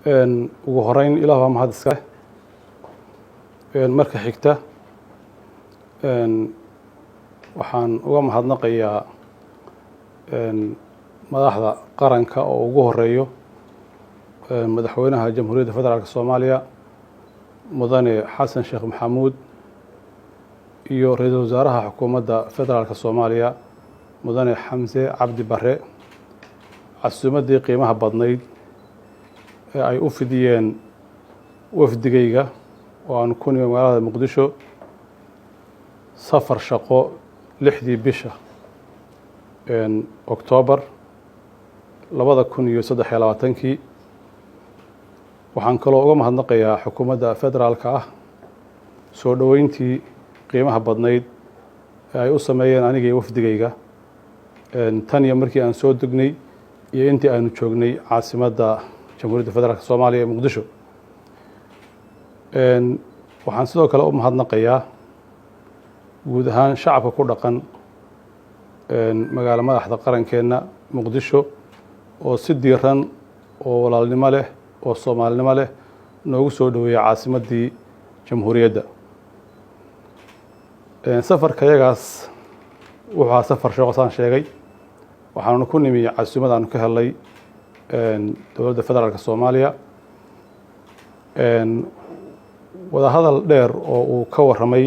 ugu horeyn ilaah waa mahad iska marka xigta waxaan uga mahadnaqayaa madaxda qaranka oo ugu horeeyo madaxweynaha jamhuuriyadda federaalka Soomaaliya mudane xasan sheekh maxamuud iyo ra'iisul wasaaraha xukuumadda federaalka Soomaaliya mudane xamse cabdi barre casuumadii qiimaha badnayd ee ay u fidiyeen wafdigayga oo aan ku nimid magaalada Muqdisho safar shaqo 6dii bisha Oktoobar 2023 waxaan kaloo uga mahadnaqayaa xukuumadda federaalka ah soo dhaweyntii qiimaha badnayd ee ay u sameeyeen aniga iyo wafdigayga tan iyo markii aan soo degnay iyo intii aanu joognay caasimadda jamhuuriyadda federaalka Soomaaliya ee Muqdisho waxaan sidoo kale u mahadnaqayaa guud ahaan shacabka ku dhaqan magaalo madaxda qarankeena Muqdisho oo si diiran oo walaalnimo leh oo Soomaalinimo leh noogu soo dhaweeyay caasimaddii jamhuuriyadda safarkayagaas wuxuu ahaa safar shaqo saan sheegay waxaanu ku nimi casuumad aanu ka helay dowladda federaalka Soomaaliya wada hadal dheer oo uu ka waramay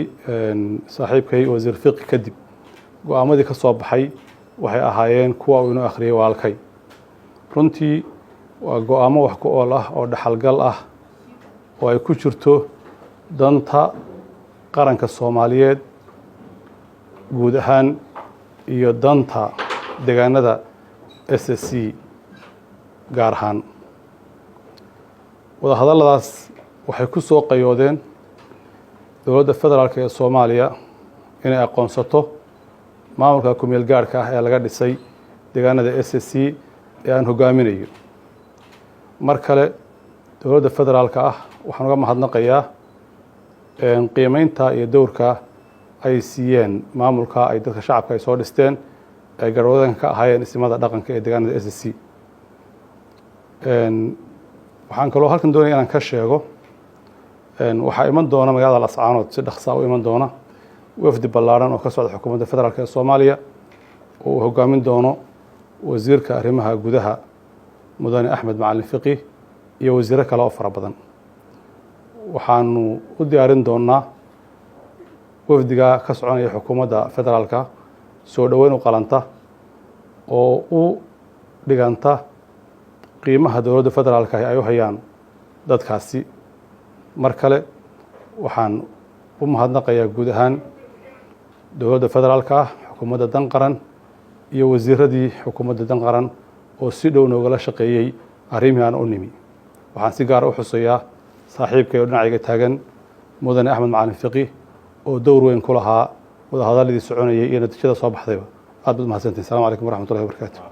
saaxiibkay wasiir fiqi kadib go'aamadii ka soo baxay waxay ahaayeen kuwa uu inoo akhriyay walaalkay runtii waa go'aamo wax ku ool ah oo dhaxalgal ah oo ay ku jirto danta qaranka Soomaaliyeed guud ahaan iyo danta deegaanada SSC gaar ahaan wada hadalladaas waxay ku soo qayoodeen dowladda federaalka ee Soomaaliya inay aqoonsato maamulka ku meel gaarka ah ee laga dhisay deegaanada SSC ee aan hogaaminayo mar kale dowladda federaalka ah waxaan uga mahadnaqayaa qiimeynta iyo dowrka ay siiyeen maamulka ay dadka shacabka ay soo dhisteen ay garwadaan ka ahaayeen ismada dhaqanka ee deegaanada SSC waxaan kaloo halkan doonaya inaan ka sheego waxaa iman doona magaalada Lascaanood si dhaqso ah u iman doona wafdi ballaaran oo ka socda xukuumadda federaalka ee Soomaaliya oo uu hogaamin doono wasiirka arrimaha gudaha mudane Axmed Macalin Fiqi iyo wasiiro kale oo fara badan waxaanu u diyaarin doonaa wafdiga ka soconaya xukuumadda federaalka soo dhaweyn u qalanta oo u dhiganta qiimaha dowladda federaalka ay u hayaan dadkaasi mar kale waxaan u mahadnaqayaa guud ahaan dowladda federaalka xukuumadda dan qaran iyo wasiiradii xukuumadda dan qaran oo si dhow noogala shaqeeyay arrimihii aan u nimi waxaan si gaar ah u xusayaa saaxiibkay oo dhinacayga taagan mudane Axmed Macalin Fiqi oo dowr weyn ku lahaa wada hadalladii soconayay iyo natiijada soo baxdayba aad baad mahadsantihiin. Assalaamu calaykum waraxmatullahi wabarakaatuh.